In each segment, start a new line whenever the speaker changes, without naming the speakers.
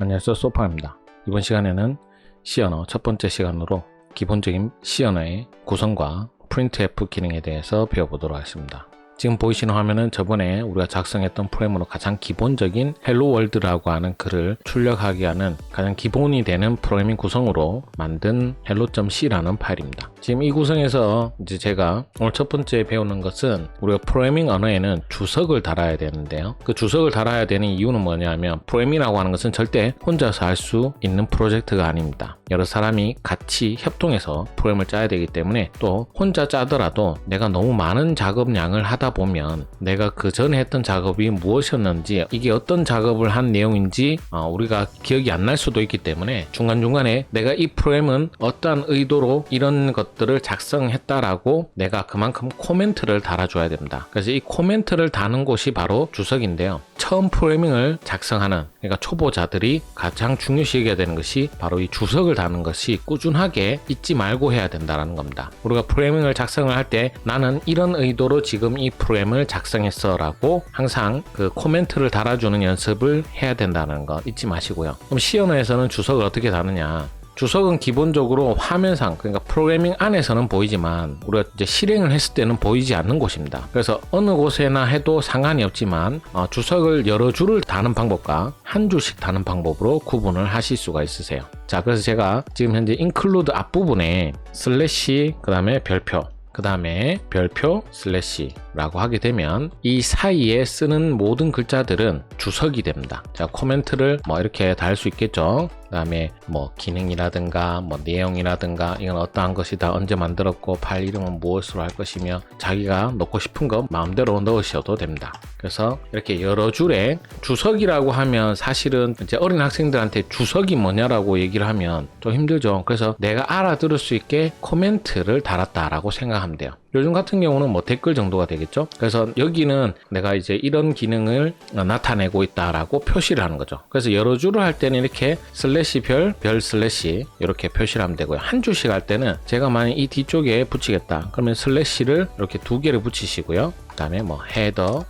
안녕하세요, 소파입니다. 이번 시간에는 C 언어 첫 번째 시간으로 기본적인 C 언어의 구성과 printf 기능에 대해서 배워보도록 하겠습니다. 지금 보이시는 화면은 저번에 우리가 작성했던 프레임으로 가장 기본적인 헬로 월드라고 하는 글을 출력하게 하는 가장 기본이 되는 프로그래밍 구성으로 만든 hello.c라는 파일입니다. 지금 이 구성에서 이제 제가 오늘 첫 번째 배우는 것은 우리가 프로그래밍 언어에는 주석을 달아야 되는데요. 그 주석을 달아야 되는 이유는 뭐냐면 프로그래밍이라고 하는 것은 절대 혼자서 할 수 있는 프로젝트가 아닙니다. 여러 사람이 같이 협동해서 프로그램을 짜야 되기 때문에 또 혼자 짜더라도 내가 너무 많은 작업량을 하다 보면 내가 그 전에 했던 작업이 무엇이었는지 이게 어떤 작업을 한 내용인지 우리가 기억이 안 날 수도 있기 때문에 중간중간에 내가 이 프로그램은 어떠한 의도로 이런 것들을 작성했다라고 내가 그만큼 코멘트를 달아줘야 됩니다. 그래서 이 코멘트를 다는 곳이 바로 주석인데요. 처음 프로그래밍을 작성하는 그러니까 초보자들이 가장 중요시 여겨야 되는 것이 바로 이 주석을 다는 것이 꾸준하게 잊지 말고 해야 된다는 겁니다. 우리가 프로그래밍을 작성을 할 때 나는 이런 의도로 지금 이 프로그램을 작성했어 라고 항상 그 코멘트를 달아주는 연습을 해야 된다는 거 잊지 마시고요. 그럼 C 언어에서는 주석을 어떻게 다느냐? 주석은 기본적으로 화면상 그러니까 프로그래밍 안에서는 보이지만 우리가 이제 실행을 했을 때는 보이지 않는 곳입니다. 그래서 어느 곳에나 해도 상관이 없지만 주석을 여러 줄을 다는 방법과 한 줄씩 다는 방법으로 구분을 하실 수가 있으세요. 자, 그래서 제가 지금 현재 include 앞부분에 슬래시 그 다음에 별표 그 다음에 별표 슬래시라고 하게 되면 이 사이에 쓰는 모든 글자들은 주석이 됩니다. 자, 코멘트를 이렇게 달 수 있겠죠. 그 다음에 기능이라든가 내용이라든가 이건 어떠한 것이다, 언제 만들었고 파일 이름은 무엇으로 할 것이며 자기가 넣고 싶은 거 마음대로 넣으셔도 됩니다. 그래서 이렇게 여러 줄에 주석이라고 하면 사실은 이제 어린 학생들한테 주석이 뭐냐라고 얘기를 하면 좀 힘들죠. 그래서 내가 알아들을 수 있게 코멘트를 달았다라고 생각하면 돼요. 요즘 같은 경우는 댓글 정도가 되겠죠. 그래서 여기는 내가 이제 이런 기능을 나타내고 있다라고 표시를 하는 거죠. 그래서 여러 줄을 할 때는 이렇게 슬래시 별 슬래시 이렇게 표시를 하면 되고요. 한 줄씩 할 때는 제가 만약 이 뒤쪽에 붙이겠다 그러면 슬래시를 이렇게 두 개를 붙이시고요. 그 다음에 헤더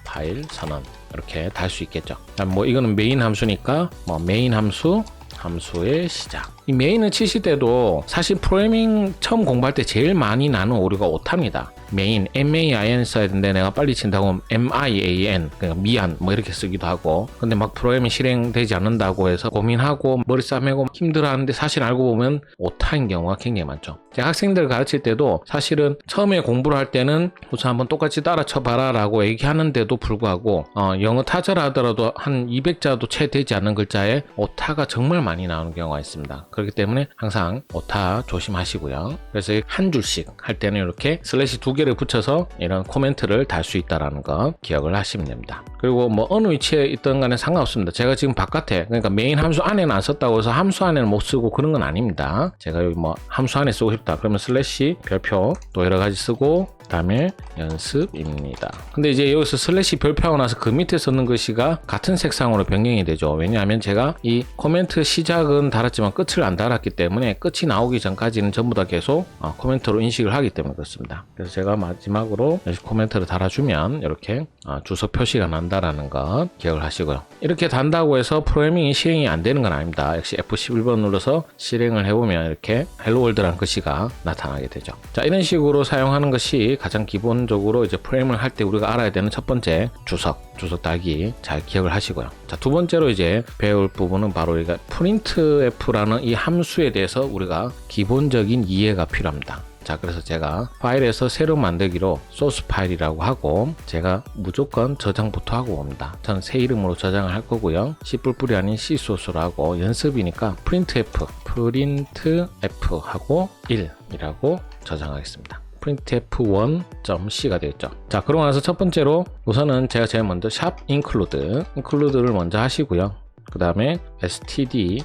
파일 선언 이렇게 달 수 있겠죠. 이거는 메인 함수니까 메인 함수의 시작. 이 메인을 치실 때도 사실 프로그래밍 처음 공부할 때 제일 많이 나는 오류가 오타입니다. 메인, MAIN 써야 되는데 내가 빨리 친다고 MIAN, 그러니까 미안 이렇게 쓰기도 하고 근데 프로그램이 실행되지 않는다고 해서 고민하고 머리 싸매고 힘들어하는데 사실 알고 보면 오타인 경우가 굉장히 많죠. 제가 학생들 가르칠 때도 사실은 처음에 공부를 할 때는 우선 한번 똑같이 따라 쳐봐라 라고 얘기하는데도 불구하고 영어 타자를 하더라도 한 200자도 채 되지 않는 글자에 오타가 정말 많이 나오는 경우가 있습니다. 그렇기 때문에 항상 오타 조심하시고요. 그래서 한 줄씩 할 때는 이렇게 슬래시 두 개를 붙여서 이런 코멘트를 달 수 있다는 거 기억을 하시면 됩니다. 그리고 어느 위치에 있던 간에 상관없습니다. 제가 지금 바깥에 그러니까 메인 함수 안에는 안 썼다고 해서 함수 안에는 못 쓰고 그런 건 아닙니다. 제가 여기 함수 안에 쓰고 싶다 그러면 슬래시 별표 또 여러 가지 쓰고 그 다음에 연습입니다. 근데 이제 여기서 슬래시 별표하고 나서 그 밑에 쓰는 글씨가 같은 색상으로 변경이 되죠. 왜냐하면 제가 이 코멘트 시작은 달았지만 끝을 안 달았기 때문에 끝이 나오기 전까지는 전부 다 계속 코멘트로 인식을 하기 때문에 그렇습니다. 그래서 제가 마지막으로 코멘트를 달아주면 이렇게 주석 표시가 난다라는 거 기억을 하시고요. 이렇게 단다고 해서 프로그래밍이 실행이 안 되는 건 아닙니다. 역시 F11번 눌러서 실행을 해보면 이렇게 헬로 월드라는 글씨가 나타나게 되죠. 자, 이런 식으로 사용하는 것이 가장 기본적으로 이제 프로그램을 할 때 우리가 알아야 되는 첫 번째 주석 달기 잘 기억을 하시고요. 자, 두 번째로 이제 배울 부분은 바로 우리가 printf라는 이 함수에 대해서 우리가 기본적인 이해가 필요합니다. 자, 그래서 제가 파일에서 새로 만들기로 소스 파일이라고 하고 제가 무조건 저장부터 하고 옵니다. 저는 새 이름으로 저장을 할 거고요. C++ 아닌 C 소스로 하고 연습이니까 printf 하고 1이라고 저장하겠습니다. printf1.c가 되겠죠. 자, 그러고 나서 첫 번째로 우선은 제가 제일 먼저 include를 먼저 하시고요. 그 다음에 stdio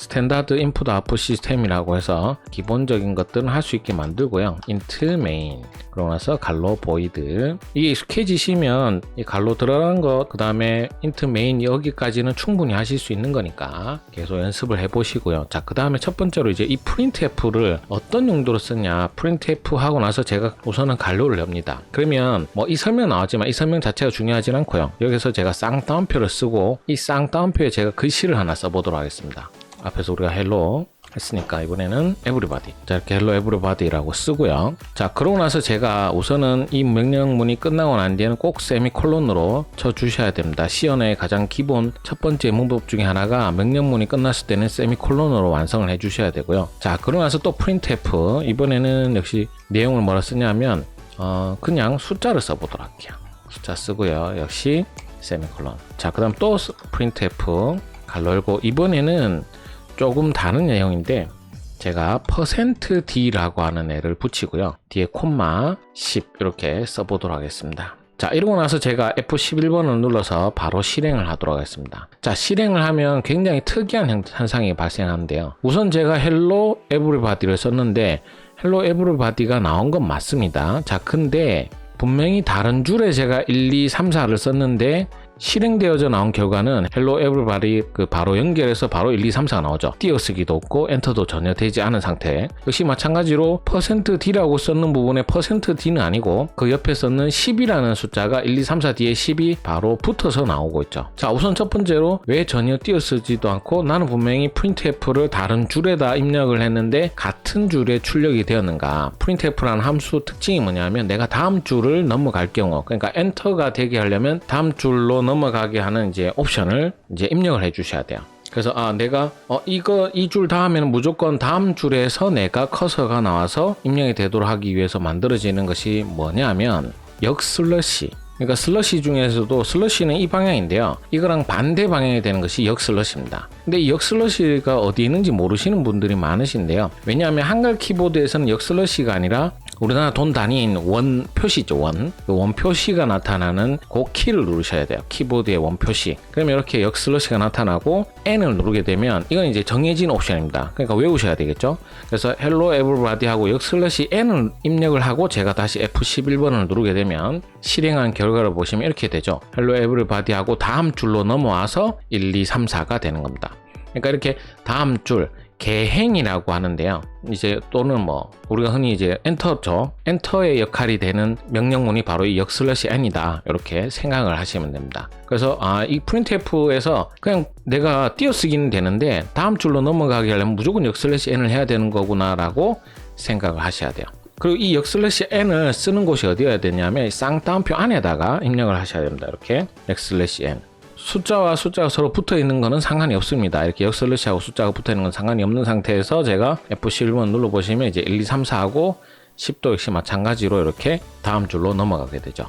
스탠다드 인풋 아웃풋 시스템이라고 해서 기본적인 것들은 할 수 있게 만들고요. int main 그러고 나서 갈로 void 이게 익숙해지시면 이 갈로 들어간 것 그 다음에 int main 여기까지는 충분히 하실 수 있는 거니까 계속 연습을 해보시고요. 자, 그 다음에 첫 번째로 이제 이 printf를 어떤 용도로 쓰냐, printf 하고 나서 제가 우선은 갈로를 엽니다. 그러면 뭐 이 설명 나왔지만 이 설명 자체가 중요하진 않고요. 여기서 제가 쌍따옴표를 쓰고 이 쌍따옴표에 제가 글씨를 하나 써보도록 하겠습니다. 앞에서 우리가 hello 했으니까 이번에는 everybody. 자, 이렇게 hello everybody라고 쓰고요. 자, 그러고 나서 제가 우선은 이 명령문이 끝나고 난 뒤에는 꼭 세미콜론으로 쳐 주셔야 됩니다. C 언어의 가장 기본 첫 번째 문법 중에 하나가 명령문이 끝났을 때는 세미콜론으로 완성을 해 주셔야 되고요. 자, 그러고 나서 또 printf 이번에는 역시 내용을 뭐라 쓰냐면 그냥 숫자를 써보도록 할게요. 숫자 쓰고요. 역시 세미콜론. 자, 그 다음 또 printf 갈로 열고 이번에는 조금 다른 내용인데 제가 %d라고 하는 애를 붙이고요. 뒤에 콤마 10 이렇게 써보도록 하겠습니다. 자, 이러고 나서 제가 F11번을 눌러서 바로 실행을 하도록 하겠습니다. 자, 실행을 하면 굉장히 특이한 현상이 발생하는데요. 우선 제가 hello everybody를 썼는데 hello everybody가 나온 건 맞습니다. 자, 근데 분명히 다른 줄에 제가 1, 2, 3, 4를 썼는데 실행되어져 나온 결과는 hello everybody 바로 연결해서 바로 1, 2, 3, 4가 나오죠. 띄어쓰기도 없고 엔터도 전혀 되지 않은 상태. 역시 마찬가지로 %d라고 썼는 부분에 %d는 아니고 그 옆에 썼는 10이라는 숫자가 1, 2, 3, 4 뒤에 10이 바로 붙어서 나오고 있죠. 자, 우선 첫 번째로 왜 전혀 띄어쓰지도 않고 나는 분명히 printf를 다른 줄에다 입력을 했는데 같은 줄에 출력이 되었는가. printf라는 함수 특징이 뭐냐면 내가 다음 줄을 넘어갈 경우, 그러니까 엔터가 되게 하려면 다음 줄로 넘어가게 하는 이제 옵션을 이제 입력을 해 주셔야 돼요. 그래서 내가 이 줄 다음에는 무조건 다음 줄에서 내가 커서가 나와서 입력이 되도록 하기 위해서 만들어지는 것이 뭐냐면 역슬러시. 그러니까 슬러시 중에서도 슬러시는 이 방향인데요. 이거랑 반대 방향이 되는 것이 역슬러시입니다. 근데 이 역슬러시가 어디 있는지 모르시는 분들이 많으신데요. 왜냐하면 한글 키보드에서는 역슬러시가 아니라 우리나라 돈 단위인 원 표시죠. 원 표시가 나타나는 그 키를 누르셔야 돼요. 키보드의 원 표시. 그러면 이렇게 역슬러시가 나타나고 N을 누르게 되면 이건 이제 정해진 옵션입니다. 그러니까 외우셔야 되겠죠. 그래서 hello everybody 하고 역슬러시 N을 입력을 하고 제가 다시 F11번을 누르게 되면 실행한 결과를 보시면 이렇게 되죠. hello everybody 하고 다음 줄로 넘어와서 1, 2, 3, 4가 되는 겁니다. 그러니까 이렇게 다음 줄 개행이라고 하는데요. 이제 또는 뭐 우리가 흔히 이제 엔터죠. 엔터의 역할이 되는 명령문이 바로 이 역슬러시 n이다. 이렇게 생각을 하시면 됩니다. 그래서 이 printf에서 그냥 내가 띄어쓰기는 되는데 다음 줄로 넘어가게 하려면 무조건 역슬러시 n을 해야 되는 거구나라고 생각을 하셔야 돼요. 그리고 이 역슬래시 n을 쓰는 곳이 어디여야 되냐면 쌍따옴표 안에다가 입력을 하셔야 됩니다. 이렇게 역슬래시 n. 숫자와 숫자가 서로 붙어 있는 거는 상관이 없습니다. 이렇게 역슬래시하고 숫자가 붙어 있는 건 상관이 없는 상태에서 제가 F11번 눌러보시면 이제 1, 2, 3, 4하고 10도 역시 마찬가지로 이렇게 다음 줄로 넘어가게 되죠.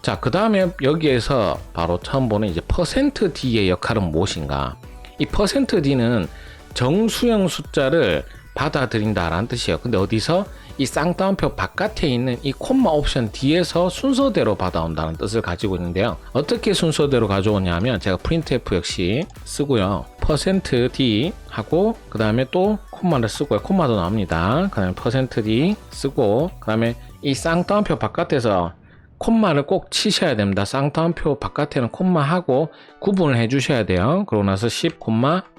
자, 그 다음에 여기에서 바로 처음 보는 이제 %d의 역할은 무엇인가? 이 %d는 정수형 숫자를 받아들인다라는 뜻이에요. 근데 어디서? 이 쌍따옴표 바깥에 있는 이 콤마 옵션 뒤에서 순서대로 받아온다는 뜻을 가지고 있는데요. 어떻게 순서대로 가져오냐면 제가 printf 역시 쓰고요. %d 하고 그 다음에 또 콤마를 쓰고요. 콤마도 나옵니다. 그 다음에 %d 쓰고 그 다음에 이 쌍따옴표 바깥에서 콤마를 꼭 치셔야 됩니다. 쌍따옴표 바깥에는 콤마하고 구분을 해 주셔야 돼요. 그러고 나서 10,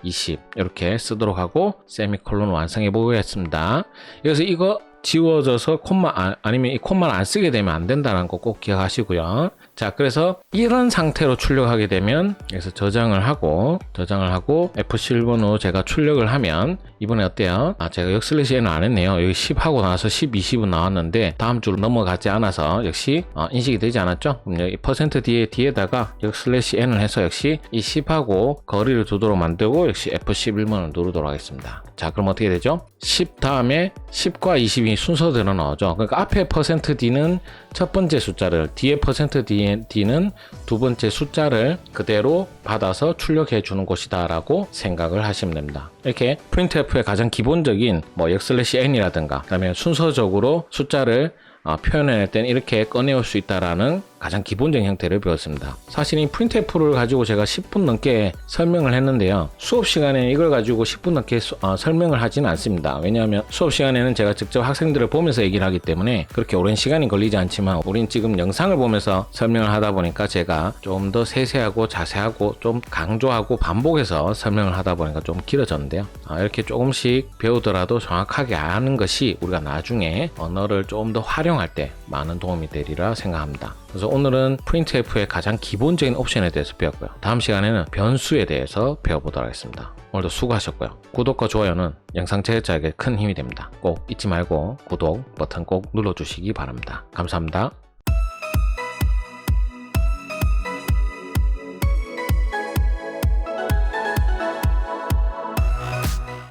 20 이렇게 쓰도록 하고 세미콜론 완성해 보겠습니다. 그래서 이거 지워져서 콤마 아니면 이 콤마를 안 쓰게 되면 안 된다는 거 꼭 기억하시고요. 자, 그래서 이런 상태로 출력하게 되면 그래서 저장을 하고 F11번으로 제가 출력을 하면 이번에 어때요? 제가 역슬래시 n을 안 했네요. 여기 10 하고 나서 10, 20은 나왔는데 다음 줄 넘어가지 않아서 역시 인식이 되지 않았죠? 그럼 여기 %뒤에다가 역슬래시 n을 해서 역시 이 10하고 거리를 두도록 만들고 역시 F11번을 누르도록 하겠습니다. 자, 그럼 어떻게 되죠? 10 다음에 10과 20이 순서대로 나오죠. 그러니까 앞에 %d는 첫 번째 숫자를, 뒤에 %d는 두 번째 숫자를 그대로 받아서 출력해 주는 곳이다 라고 생각을 하시면 됩니다. 이렇게 printf의 가장 기본적인 뭐 역슬래시 n이라든가 그다음에 순서적으로 숫자를 표현해낼 때는 이렇게 꺼내올 수 있다라는 가장 기본적인 형태를 배웠습니다. 사실 이 프린트F를 가지고 제가 10분 넘게 설명을 했는데요. 수업 시간에 이걸 가지고 10분 넘게 설명을 하지는 않습니다. 왜냐하면 수업 시간에는 제가 직접 학생들을 보면서 얘기를 하기 때문에 그렇게 오랜 시간이 걸리지 않지만 우린 지금 영상을 보면서 설명을 하다 보니까 제가 좀 더 세세하고 자세하고 좀 강조하고 반복해서 설명을 하다 보니까 좀 길어졌는데요. 이렇게 조금씩 배우더라도 정확하게 아는 것이 우리가 나중에 언어를 좀 더 활용할 때 많은 도움이 되리라 생각합니다. 그래서 오늘은 프린트F의 가장 기본적인 옵션에 대해서 배웠고요. 다음 시간에는 변수에 대해서 배워보도록 하겠습니다. 오늘도 수고하셨고요. 구독과 좋아요는 영상 제작자에게 큰 힘이 됩니다. 꼭 잊지 말고 구독 버튼 꼭 눌러주시기 바랍니다. 감사합니다.